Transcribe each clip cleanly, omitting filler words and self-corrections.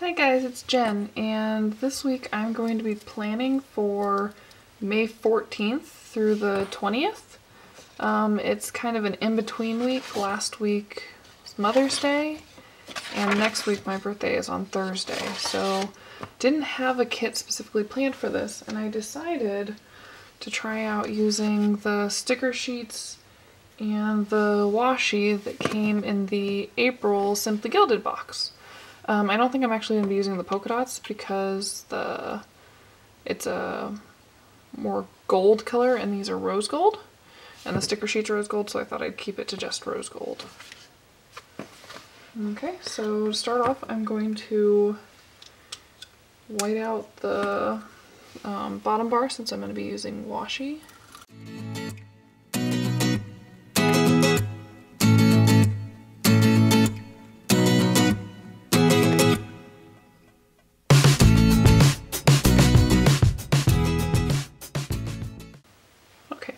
Hi guys, it's Jen, and this week I'm going to be planning for May 14th through the 20th. It's kind of an in-between week. Last week was Mother's Day, and next week my birthday is on Thursday, so didn't have a kit specifically planned for this, and I decided to try out using the sticker sheets and the washi that came in the April Simply Gilded box. I don't think I'm actually going to be using the polka dots because it's a more gold color and these are rose gold. And the sticker sheets are rose gold, so I thought I'd keep it to just rose gold. Okay, so to start off, I'm going to white out the bottom bar since I'm going to be using washi.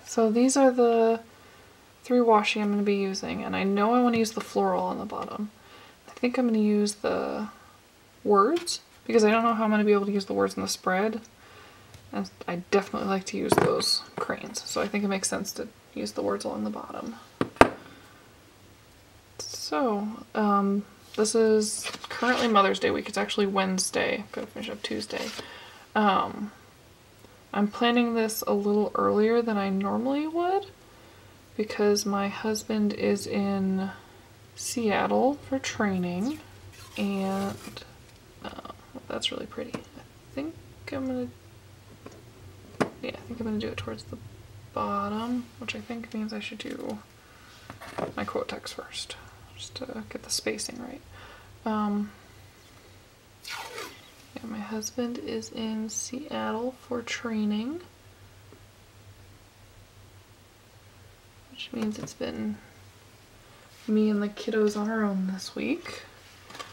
So these are the 3 washi I'm going to be using, and I know I want to use the floral on the bottom. I think I'm going to use the words, because I don't know how I'm going to be able to use the words in the spread, and I definitely like to use those cranes, so I think it makes sense to use the words along the bottom. So, this is currently Mother's Day week. It's actually Wednesday. I'm going to finish up Tuesday. I'm planning this a little earlier than I normally would because my husband is in Seattle for training, and that's really pretty. I think I'm gonna do it towards the bottom, which I think means I should do my quote text first, just to get the spacing right. Yeah, my husband is in Seattle for training, which means it's been me and the kiddos on our own this week,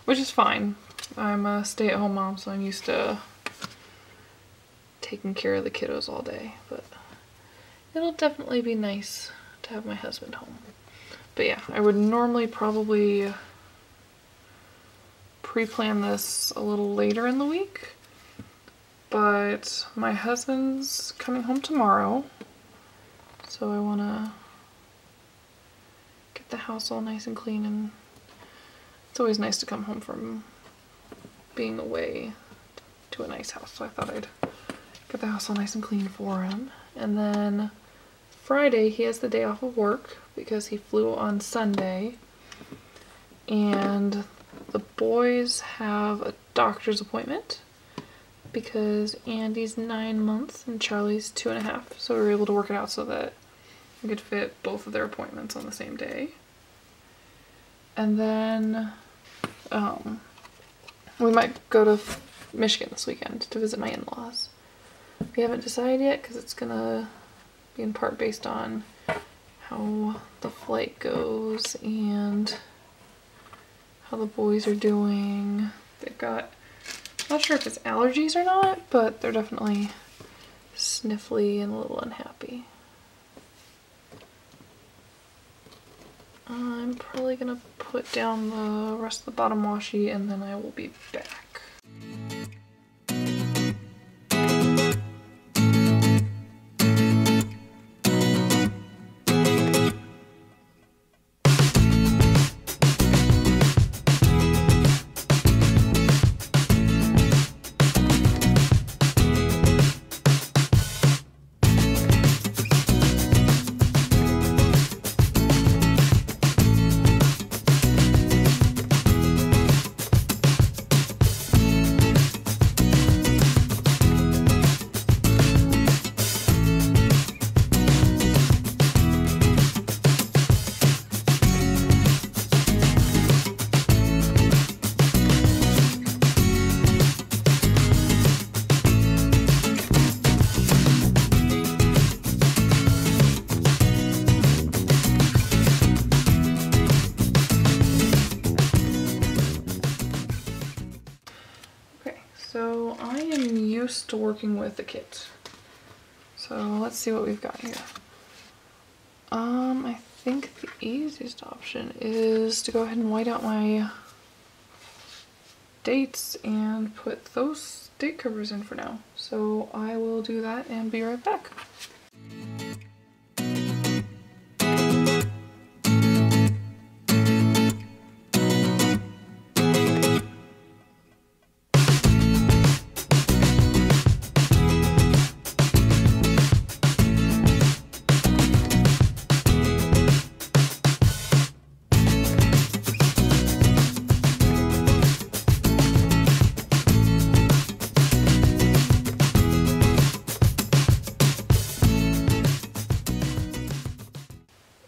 which is fine. I'm a stay-at-home mom, so I'm used to taking care of the kiddos all day, but it'll definitely be nice to have my husband home. But yeah, I would normally probably pre-plan this a little later in the week, but my husband's coming home tomorrow, so I want to get the house all nice and clean, and it's always nice to come home from being away to a nice house, so I thought I'd get the house all nice and clean for him. And then Friday he has the day off of work because he flew on Sunday, and the boys have a doctor's appointment because Andy's 9 months and Charlie's 2.5, so we were able to work it out so that we could fit both of their appointments on the same day. And then we might go to Michigan this weekend to visit my in-laws. We haven't decided yet because it's gonna be in part based on how the flight goes and how the boys are doing. They've got, I'm not sure if it's allergies or not, but they're definitely sniffly and a little unhappy. I'm probably gonna put down the rest of the bottom washi and then I will be back. So I am used to working with the kit. So let's see what we've got here. I think the easiest option is to go ahead and white out my dates and put those date covers in for now. So I will do that and be right back.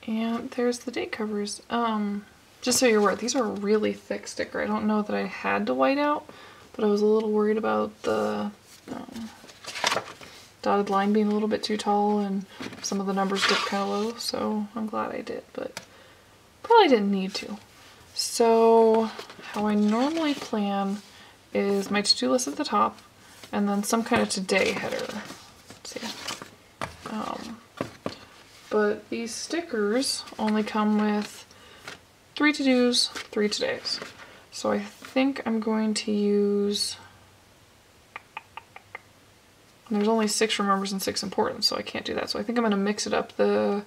And there's the date covers. Just so you're aware, these are a really thick sticker. I don't know that I had to white out, but I was a little worried about the dotted line being a little bit too tall and some of the numbers dipped kind of low, so I'm glad I did, but probably didn't need to. So how I normally plan is my to-do list at the top and then some kind of today header. Let's see. But these stickers only come with 3 to-dos, 3 todays. So I think I'm going to use, there's only 6 remembers and 6 important, so I can't do that. So I think I'm going to mix it up, the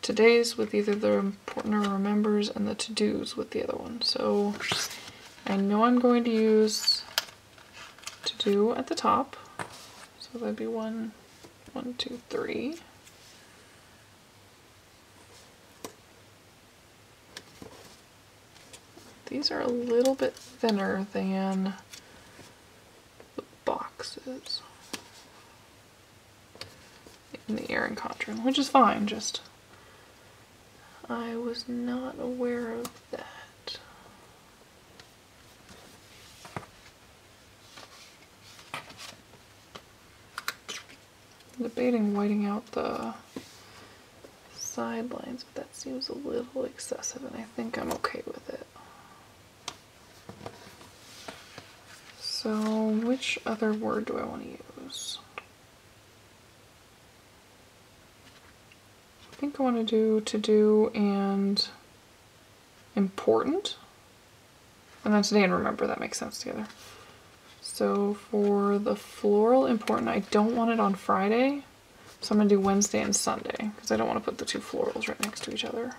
todays with either the important or remembers and the to-dos with the other one. So I know I'm going to use to-do at the top. So that'd be 1, 2, 3. These are a little bit thinner than the boxes in the Erin Condren, which is fine, just I was not aware of that. I'm debating whiting out the sidelines, but that seems a little excessive and I think I'm okay with it. So which other word do I want to use? I think I want to do to-do and important. And then today and remember, that makes sense together. So for the floral important, I don't want it on Friday. So I'm going to do Wednesday and Sunday because I don't want to put the 2 florals right next to each other.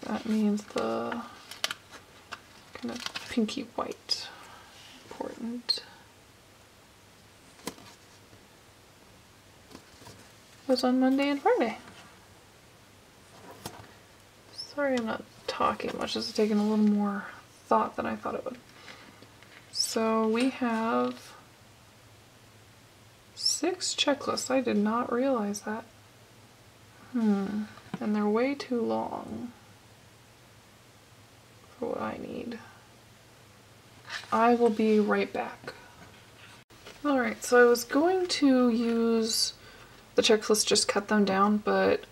That means the kind of pinky white, important. Was on Monday and Friday. Sorry I'm not talking much, this is taking a little more thought than I thought it would. So we have 6 checklists, I did not realize that. And they're way too long for what I need. I will be right back. Alright, so I was going to use the checklist, just cut them down, but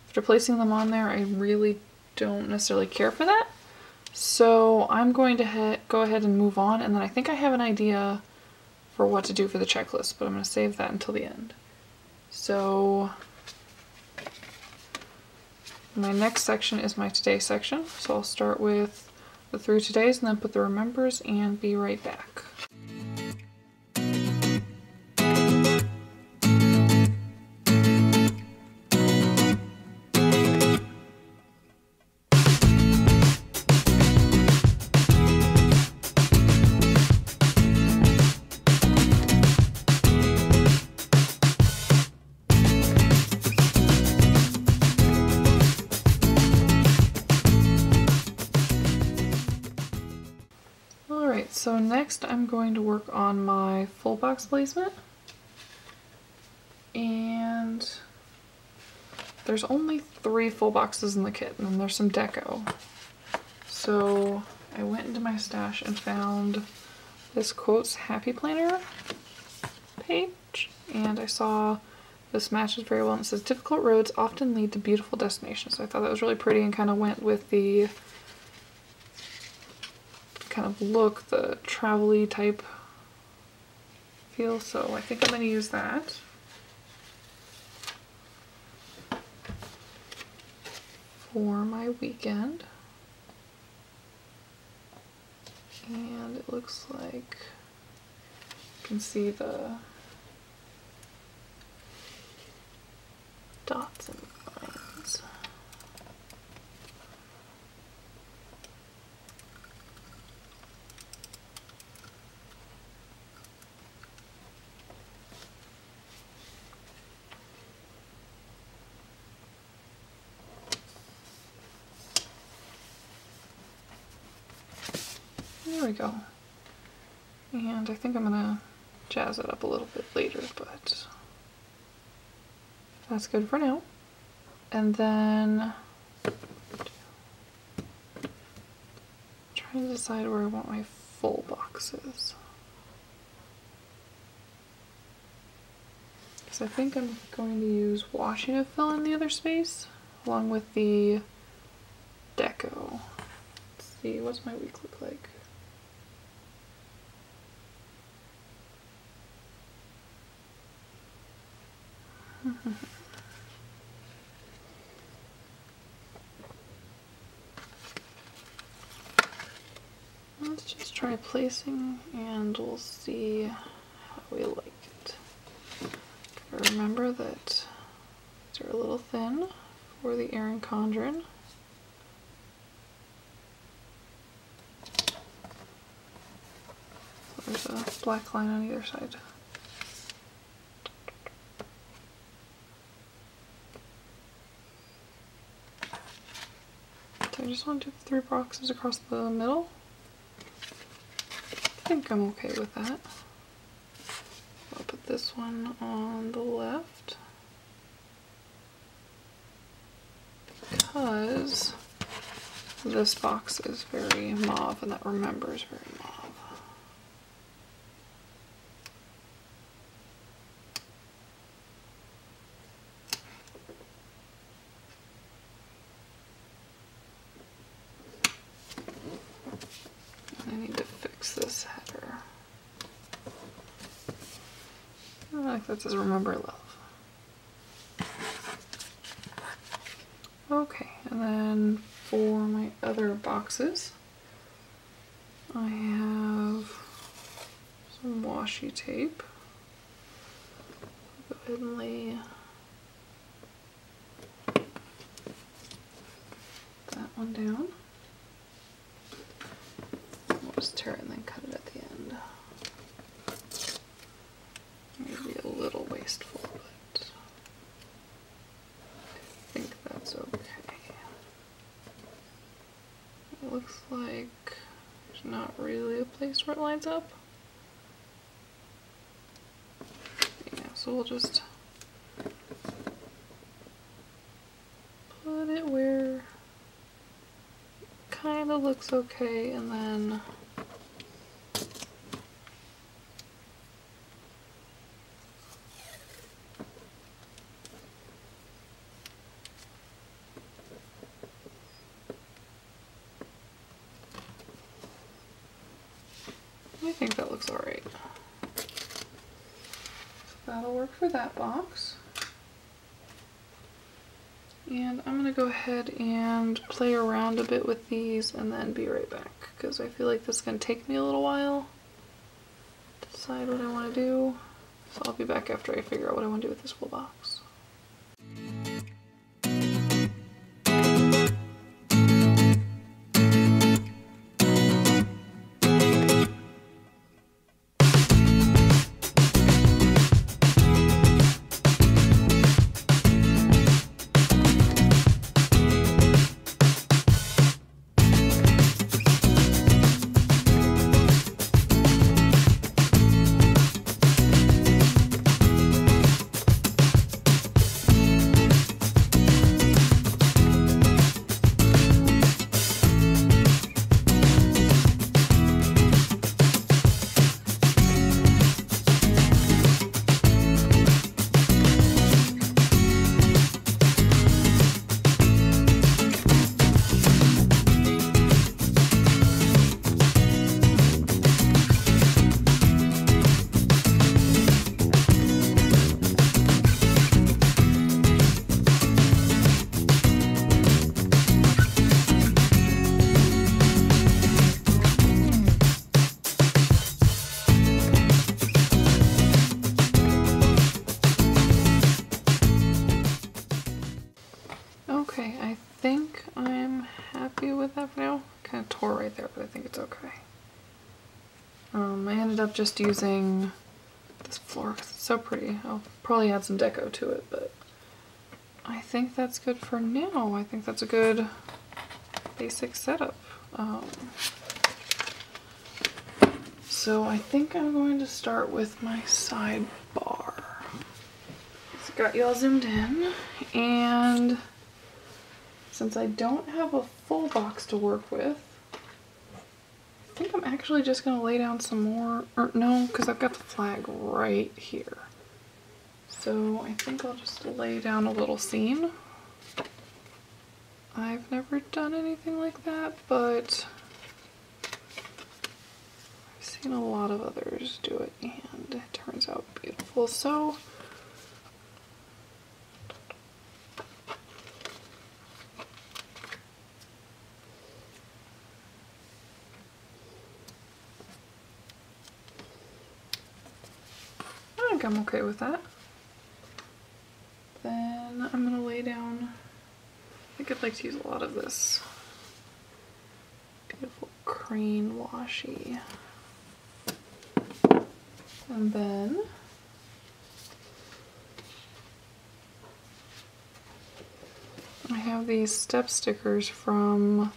after placing them on there, I really don't necessarily care for that. So I'm going to go ahead and move on, and then I think I have an idea for what to do for the checklist, but I'm going to save that until the end. So my next section is my today section, so I'll start with the 3 todays and then put the remembers and be right back. So next I'm going to work on my full box placement, and there's only 3 full boxes in the kit and then there's some deco. So I went into my stash and found this Quotes Happy Planner page, and I saw this matches very well, and it says difficult roads often lead to beautiful destinations. So I thought that was really pretty and kind of went with the kind of look, the travel-y type feel, so I think I'm going to use that. For my weekend. And it looks like you can see the dots and lines. There we go. And I think I'm gonna jazz it up a little bit later, but that's good for now. And then trying to decide where I want my full boxes. Because I think I'm going to use washi to fill in the other space, along with the deco. Let's see, what's my week look like? Let's just try placing and we'll see how we like it. Remember that these are a little thin for the Erin Condren. So there's a black line on either side. So I just want to do 3 boxes across the middle. I think I'm okay with that. I'll put this one on the left because this box is very mauve and that Remember is very mauve. I need to fix this header. I like that says Remember Love. Okay, and then for my other boxes, I have some washi tape. I'll go ahead and lay that one down. We'll just tear it and then cut it at the end. Maybe a little wasteful, but I think that's okay. It looks like there's not really a place where it lines up. Yeah, so we'll just put it where it kind of looks okay, and then I think that looks alright. So that'll work for that box. And I'm going to go ahead and play around a bit with these and then be right back, because I feel like this is going to take me a little while to decide what I want to do. So I'll be back after I figure out what I want to do with this full box. up just using this floor because it's so pretty. I'll probably add some deco to it, but I think that's good for now. I think that's a good basic setup. So I think I'm going to start with my sidebar. So got y'all zoomed in, and since I don't have a full box to work with, I think I'm actually just going to lay down some more, or no, because I've got the flag right here. So I think I'll just lay down a little scene. I've never done anything like that, but I've seen a lot of others do it, and it turns out beautiful. So I think I'm okay with that. Then I'm gonna lay down, I think I'd like to use a lot of this beautiful crane washi. And then I have these step stickers from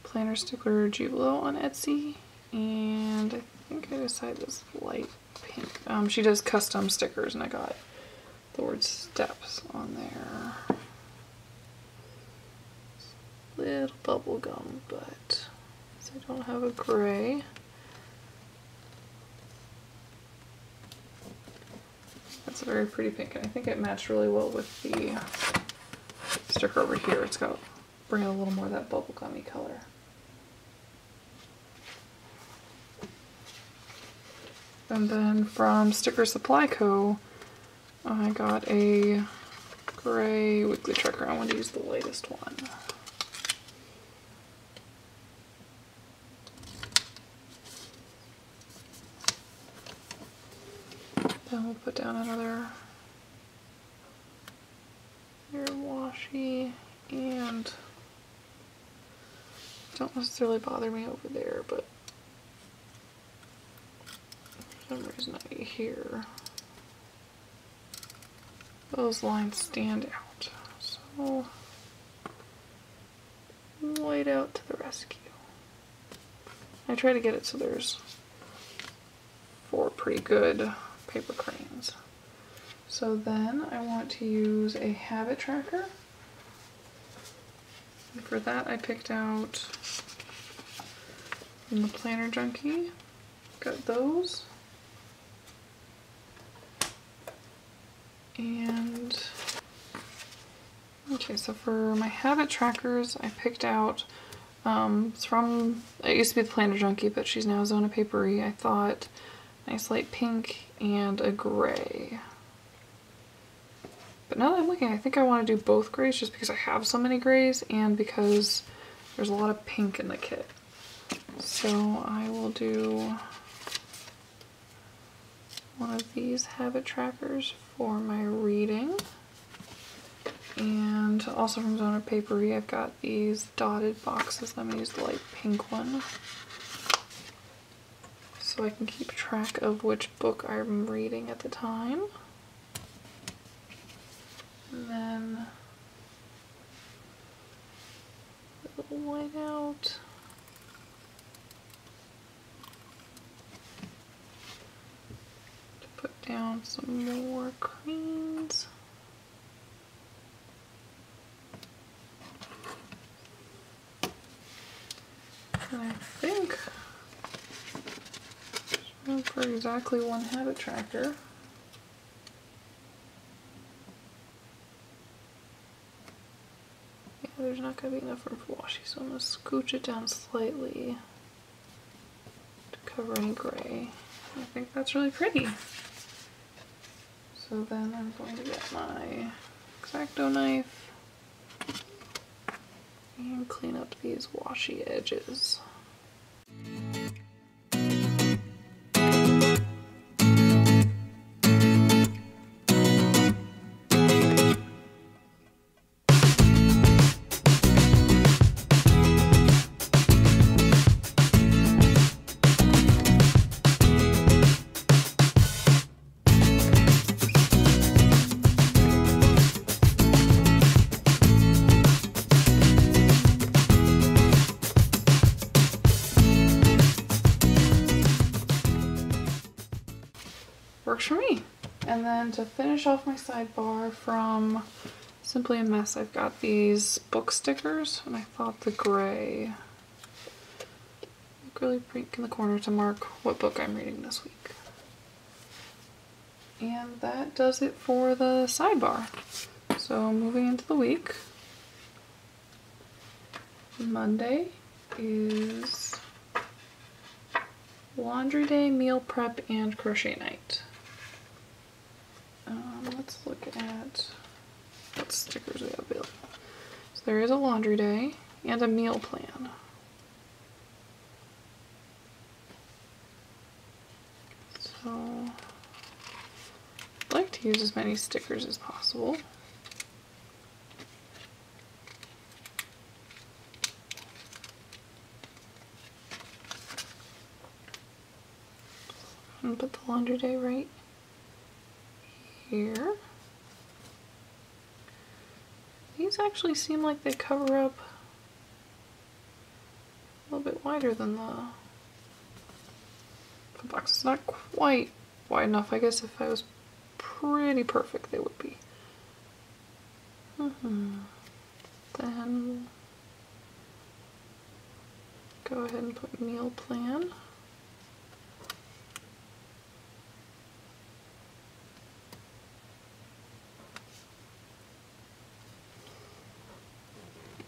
Planner Stickler Jubilo on Etsy, and I think I decided this light pink. She does custom stickers, and I got the word steps on there. Little bubble gum, but since I don't have a gray, that's a very pretty pink, and I think it matched really well with the sticker over here. It's got bringing a little more of that bubblegummy color. And then from Sticker Supply Co., I got a gray weekly tracker. I want to use the latest one. Then we'll put down another here washi, and don't necessarily bother me over there, but for some reason I hear those lines stand out. So white out to the rescue. I try to get it so there's 4 pretty good paper cranes. So then I want to use a habit tracker. And for that I picked out from the Planner Junkie. Got those. And okay, so for my habit trackers I picked out, it used to be the Planner Junkie, but she's now Zona Papery. I thought nice light pink and a gray. But now that I'm looking, I think I want to do both grays just because I have so many grays and because there's a lot of pink in the kit. So I will do one of these habit trackers for my reading. And also from Zona Papery, I've got these dotted boxes. I'm going to use the light pink one so I can keep track of which book I'm reading at the time. And then a little white out. To put down some more cranes. And I think for exactly one habit tracker. Yeah, there's not going to be enough room for washi, so I'm going to scooch it down slightly to cover any gray. I think that's really pretty. So then I'm going to get my X-Acto knife and clean up these washi edges. works for me. And then to finish off my sidebar from Simply a Mess, I've got these book stickers, and I thought the gray look really pink in the corner to mark what book I'm reading this week. And that does it for the sidebar. So moving into the week, Monday is laundry day, meal prep, and crochet night. Let's look at what stickers we have available. So there is a laundry day and a meal plan. So I'd like to use as many stickers as possible. And put the laundry day right here. These actually seem like they cover up a little bit wider than the box. It's not quite wide enough. I guess if I was pretty perfect, they would be. Then go ahead and put meal plan.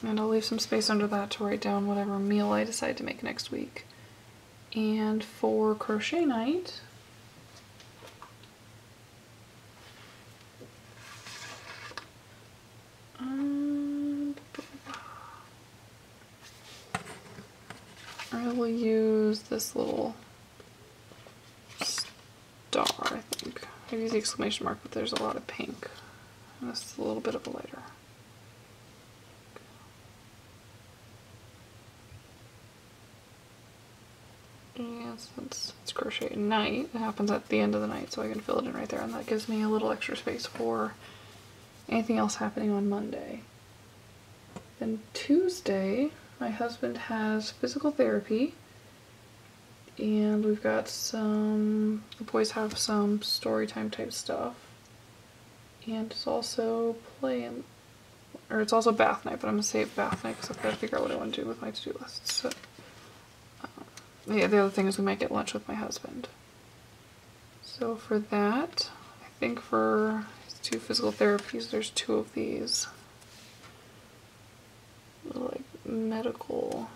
And I'll leave some space under that to write down whatever meal I decide to make next week. And for crochet night, I will use this little star, I think. I use the exclamation mark, but there's a lot of pink. And this is a little bit of a lighter. And since it's crochet night, it happens at the end of the night, so I can fill it in right there, and that gives me a little extra space for anything else happening on Monday. Then Tuesday, my husband has physical therapy, and we've got the boys have some story time type stuff, and it's also it's also bath night, but I'm gonna save bath night because I've got to figure out what I want to do with my to-do list. So, yeah, the other thing is we might get lunch with my husband. So for that, I think for his 2 physical therapies, there's 2 of these little, like, medical,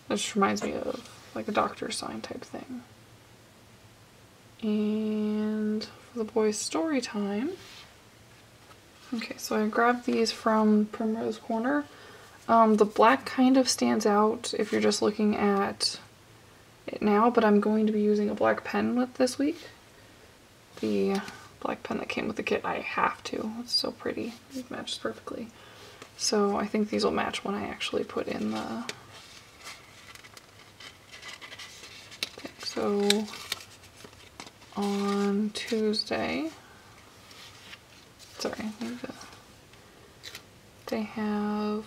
that just reminds me of like a doctor's sign type thing. And for the boys' story time, okay, so I grabbed these from Primrose Corner. The black kind of stands out if you're just looking at it now, but I'm going to be using a black pen with this week. The black pen that came with the kit, I have to. It's so pretty. It matches perfectly. So I think these will match when I actually put in the thing. So on Tuesday, sorry, they have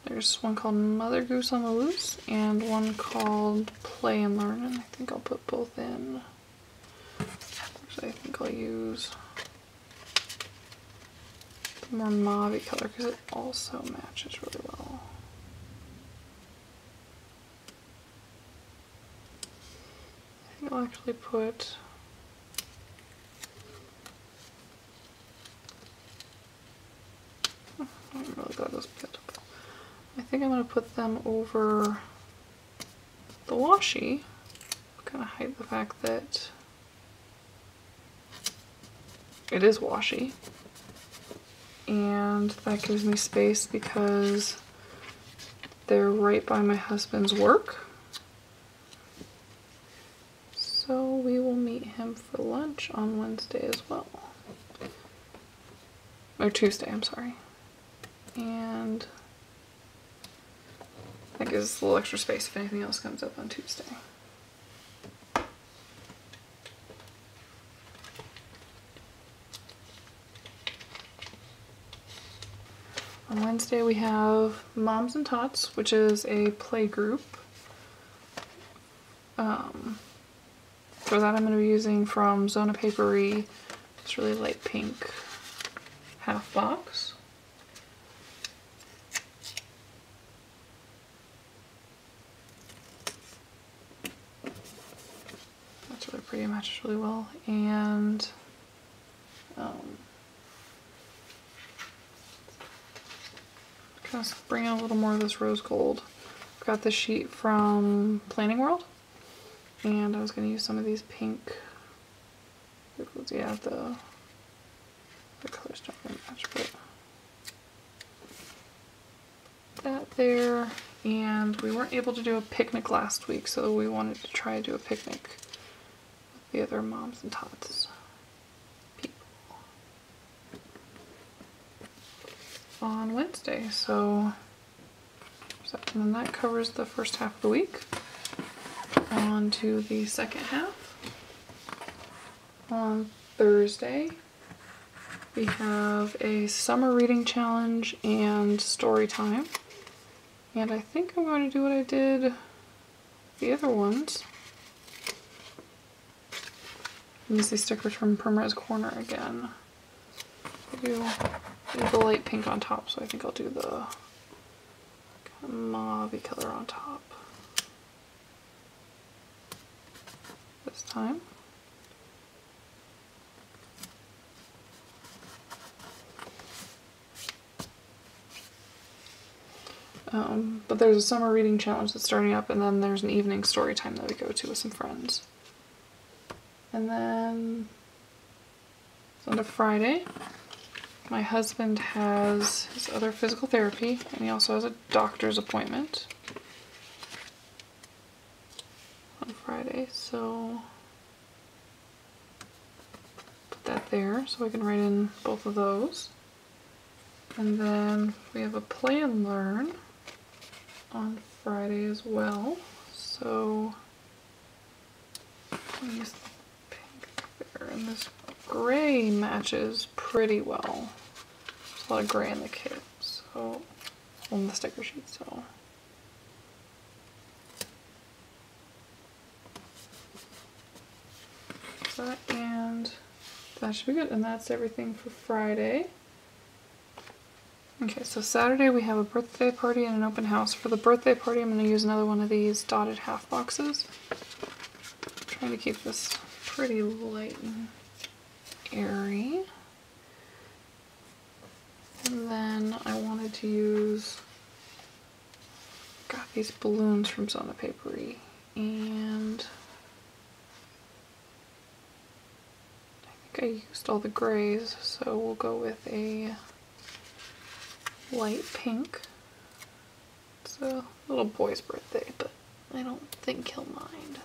there's one called Mother Goose on the Loose and one called Play and Learn, and I think I'll put both in. Actually, I think I'll use the more mauve color because it also matches really well. I think I'll actually put I'm really glad those picked up. I think I'm going to put them over the washi, kind of hide the fact that it is washi, and that gives me space because they're right by my husband's work. So we will meet him for lunch on Wednesday as well. Or Tuesday, I'm sorry. And that gives us a little extra space if anything else comes up on Tuesday. On Wednesday we have Moms and Tots, which is a play group. For that I'm going to be using from Zona Paperie, this really light pink half box. That's really pretty, matches really well. And kind of bring in a little more of this rose gold. I've got this sheet from Planning World, and I was going to use some of these pink. Yeah, the colors don't really match, but that there. And we weren't able to do a picnic last week, so we wanted to try to do a picnic with the other Moms and Tots people on Wednesday. So and then that covers the first half of the week. On to the second half. On Thursday, we have a summer reading challenge and story time. And I think I'm going to do what I did the other ones. Use these stickers from Primrose Corner again. I do the light pink on top, so I think I'll do the kind of mauve-y color on top this time. But there's a summer reading challenge that's starting up, and then there's an evening story time that we go to with some friends. And then on to Friday, my husband has his other physical therapy, and he also has a doctor's appointment on Friday, so put that there so I can write in both of those. And then we have a play and learn on Friday as well, so I'll use the pink there, and this gray matches pretty well. There's a lot of gray in the kit, so on the sticker sheet, so that, and that should be good. And that's everything for Friday. Okay, so Saturday we have a birthday party and an open house. For the birthday party, I'm going to use another one of these dotted half boxes. I'm trying to keep this pretty light and airy. And then I wanted to use, got these balloons from Zona Paperie, and I think I used all the grays, so we'll go with a light pink. It's a little boy's birthday, but I don't think he'll mind.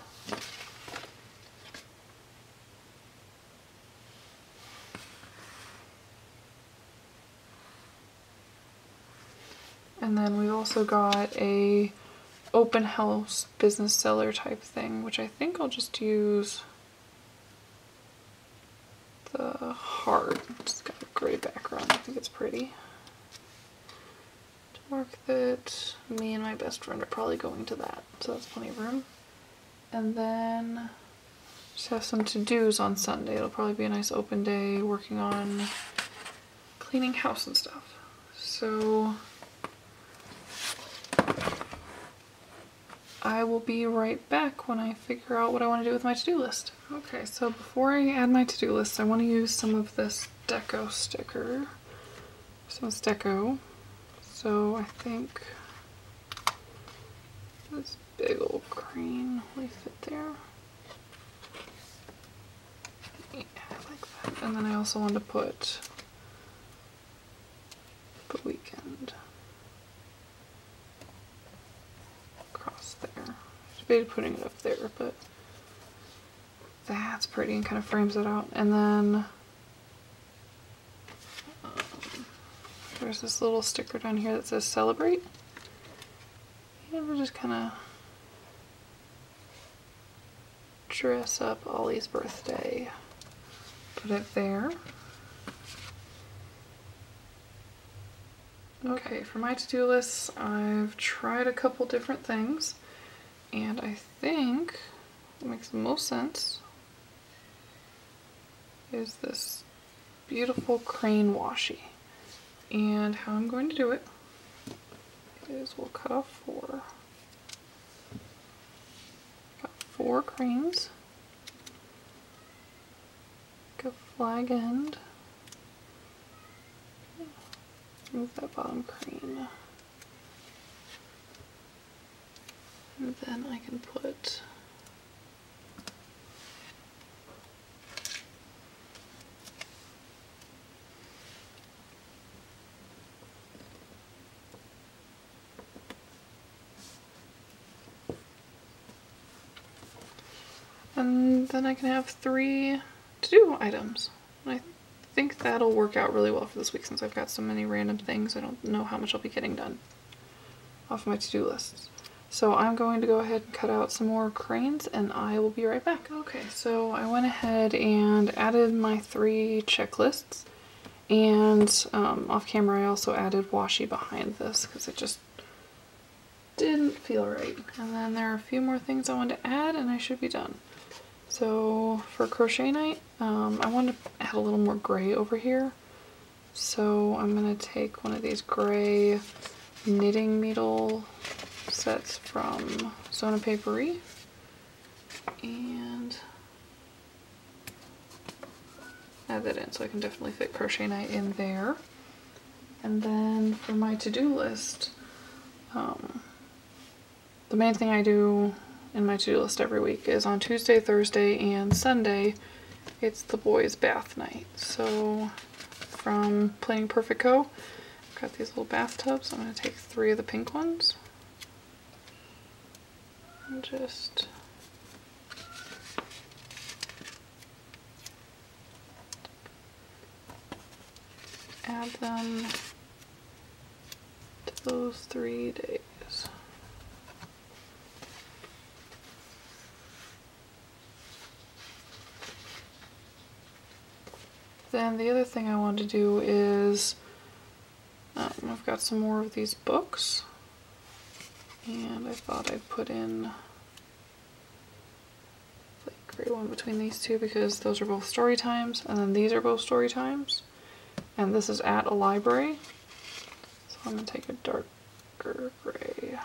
And then we've also got a open house business seller type thing, which I think I'll just use the heart. It's got a gray background. I think it's pretty. Mark that me and my best friend are probably going to that, so that's plenty of room. And then just have some to-dos on Sunday. It'll probably be a nice open day working on cleaning house and stuff. So I will be right back when I figure out what I want to do with my to-do list. Okay, so before I add my to-do list, I want to use some of this deco sticker. Some deco. So I think this big old green will fit there. Yeah, I like that. And then I also want to put weekend across there. I debated putting it up there, but that's pretty and kind of frames it out. And then there's this little sticker down here that says celebrate. And we'll just kind of dress up Ollie's birthday. Put it there. Okay, for my to-do lists, I've tried a couple different things, and I think what makes the most sense is this beautiful crane washi. And how I'm going to do it is we'll cut off four. Got 4 cranes. Go flag end. Move that bottom crane. And then I can put and then I can have 3 to-do items. And I think that'll work out really well for this week since I've got so many random things. I don't know how much I'll be getting done off my to-do lists. So I'm going to go ahead and cut out some more cranes and I will be right back. Okay, so I went ahead and added my 3 checklists, and off camera I also added washi behind this because it just didn't feel right. And then there are a few more things I want to add and I should be done. So for crochet night, I want to add a little more gray over here. So I'm going to take one of these gray knitting needle sets from Zona Paperie and add that in so I can definitely fit crochet night in there. And then for my to-do list, the main thing I do in my to-do list every week is on Tuesday, Thursday, and Sunday, it's the boys' bath night. So from Planning Perfect Co, I've got these little bathtubs. I'm going to take 3 of the pink ones and just add them to those 3 days. Then the other thing I want to do is, I've got some more of these books, and I thought I'd put in the gray one between these 2 because those are both story times, and then these are both story times, and this is at a library. So I'm going to take a darker gray.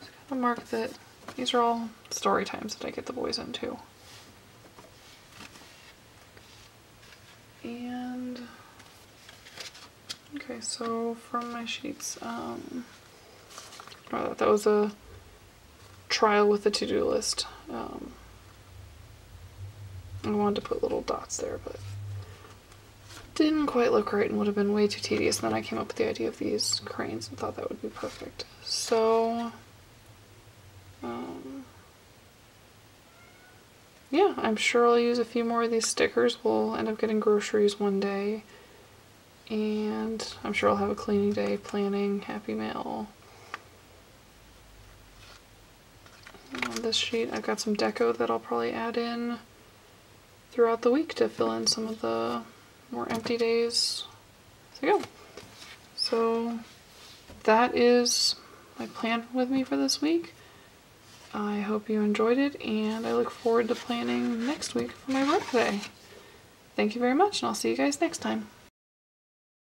Just kind of mark that these are all story times that I get the boys into. And okay, so from my sheets, that was a trial with the to-do list. I wanted to put little dots there, but didn't quite look right and would have been way too tedious. And then I came up with the idea of these cranes and thought that would be perfect. So yeah, I'm sure I'll use a few more of these stickers. We'll end up getting groceries one day, and I'm sure I'll have a cleaning day, planning, happy mail. On this sheet I've got some deco that I'll probably add in throughout the week to fill in some of the more empty days. So yeah. So that is my plan with me for this week. I hope you enjoyed it, and I look forward to planning next week for my birthday. Thank you very much, and I'll see you guys next time.